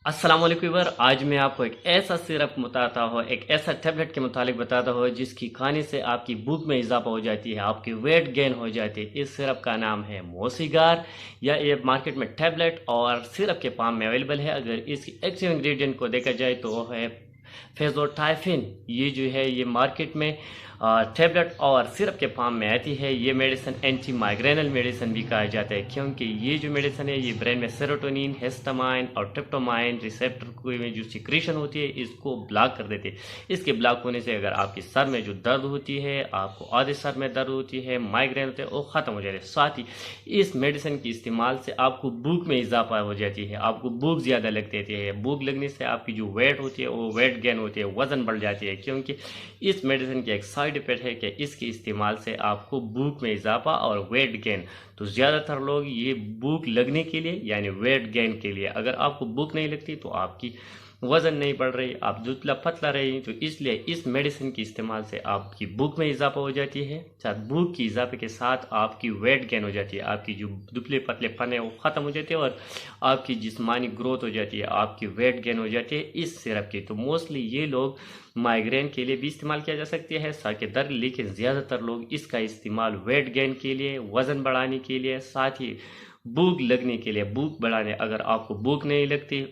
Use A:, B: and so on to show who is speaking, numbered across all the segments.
A: अस्सलाम वालेकुम व्यूअर। आज मैं आपको एक ऐसा सिरप बताता हूँ, एक ऐसा टैबलेट के मुतालिक बताता हूँ जिसकी खाने से आपकी भूख में इजाफा हो जाती है, आपकी वेट गेन हो जाती है। इस सिरप का नाम है मोसिगार, या ये मार्केट में टैबलेट और सिरप के फॉर्म में अवेलेबल है। अगर इसकी एक्टिव इंग्रेडिएंट को देखा जाए तो वो है फेजोटाइफिन। ये जो है ये मार्केट में टैबलेट और सिरप के फॉर्म में आती है। ये मेडिसिन एंटी माइग्रेनल मेडिसिन भी कहा जाता है, क्योंकि ये जो मेडिसिन है ये ब्रेन में सेरोटोनिन, हिस्टामाइन और ट्रिप्टोमाइन रिसेप्टर में जो सिक्रीशन होती है इसको ब्लॉक कर देती है। इसके ब्लॉक होने से अगर आपके सर में जो दर्द होती है, आपको आधे सर में दर्द होती है, माइग्रेन होते हैं, वो ख़त्म हो जाते हैं। साथ ही इस मेडिसिन के इस्तेमाल से आपको भूख में इजाफा हो जाती है, आपको भूख ज़्यादा लगती है। भूख लगने से आपकी जो वेट होती है वो वेट गेन होती है, वज़न बढ़ जाती है। क्योंकि इस मेडिसिन की एक साइड इफेक्ट है कि इसके इस्तेमाल से आपको भूख में इजाफा और वेट गेन। तो ज़्यादातर लोग ये भूख लगने के लिए यानी वेट गेन के लिए, अगर आपको भूख नहीं लगती तो आपकी वज़न नहीं बढ़ रही, आप दुबला पतला रही, तो इसलिए इस मेडिसिन के इस्तेमाल से आपकी भूख में इजाफा हो जाती है। साथ भूख की इजाफे के साथ आपकी वेट गेन हो जाती है, आपकी जो दुबले पतले पन है वो ख़त्म हो जाते हैं और आपकी जिस्मानी ग्रोथ हो जाती है, आपकी वेट गेन हो जाती है इस सिरप की। तो मोस्टली ये लोग माइग्रेन के लिए भी इस्तेमाल किया जा सकती है, सर के दर्द, लेकिन ज़्यादातर लोग इसका इस्तेमाल वेट गेन के लिए, वज़न बढ़ाने के लिए, साथ ही भूख लगने के लिए, भूख बढ़ाने। अगर आपको भूख नहीं लगती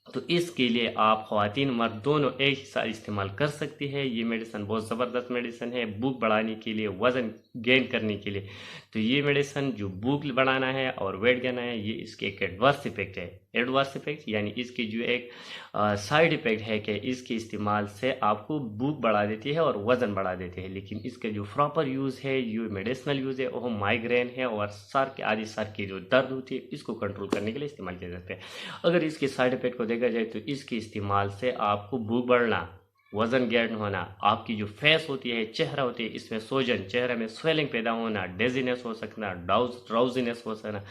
A: तो इसके लिए आप ख़वातीन मर्द दोनों एक ही साथ इस्तेमाल कर सकती है। ये मेडिसिन बहुत ज़बरदस्त मेडिसिन है भूख बढ़ाने के लिए, वज़न गेन करने के लिए। तो ये मेडिसिन जो भूख बढ़ाना है और वेट गेन है, ये इसके एक एडवर्स इफेक्ट है। एडवर्स इफेक्ट यानी इसकी जो एक साइड इफेक्ट है कि इसके इस्तेमाल से आपको भूख बढ़ा देती है और वज़न बढ़ा देती है। लेकिन इसके जो प्रॉपर यूज़ है, ये मेडिसिनल यूज़ है, वो माइग्रेन है और सर के आदि सर की जो दर्द होती है इसको कंट्रोल करने के लिए इस्तेमाल किया जाता है। अगर इसके साइड इफेक्ट को देखा जाए तो इसके इस्तेमाल से आपको भूख बढ़ना, वज़न गेन होना, आपकी जो फेस होती है, चेहरा होती है, इसमें सोजन, चेहरे में स्वेलिंग पैदा होना, डेजीनेस हो सकना, ड्राउजीनेस हो सकना,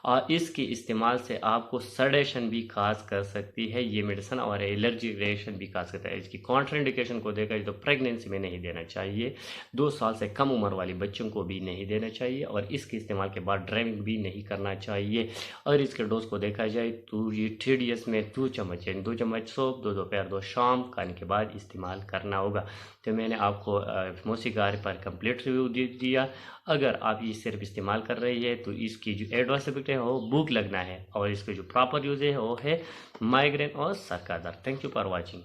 A: और इसके इस्तेमाल से आपको सडेशन भी काज कर सकती है ये मेडिसिन, और एलर्जी रिएक्शन भी काज करता है। इसकी कॉन्ट्राइंडिकेशन को देखा जाए तो प्रेगनेंसी में नहीं देना चाहिए, 2 साल से कम उम्र वाले बच्चों को भी नहीं देना चाहिए, और इसके इस्तेमाल के बाद ड्राइविंग भी नहीं करना चाहिए। और इसके डोज को देखा जाए तो ये TDS में 2 चम्मच, यानी 2 चम्मच सुबह, 2 दोपहर, 2 शाम खाने के बाद इस्तेमाल करना होगा। तो मैंने आपको मोसिगार पर कंप्लीट रिव्यू दिया। अगर आप ये सिर्फ इस्तेमाल कर रही है तो इसकी जो एडवर्स इफेक्ट है वो भूख लगना है, और इसके जो प्रॉपर यूज़ है वो है माइग्रेन और सर का दर्द। Thank you for watching.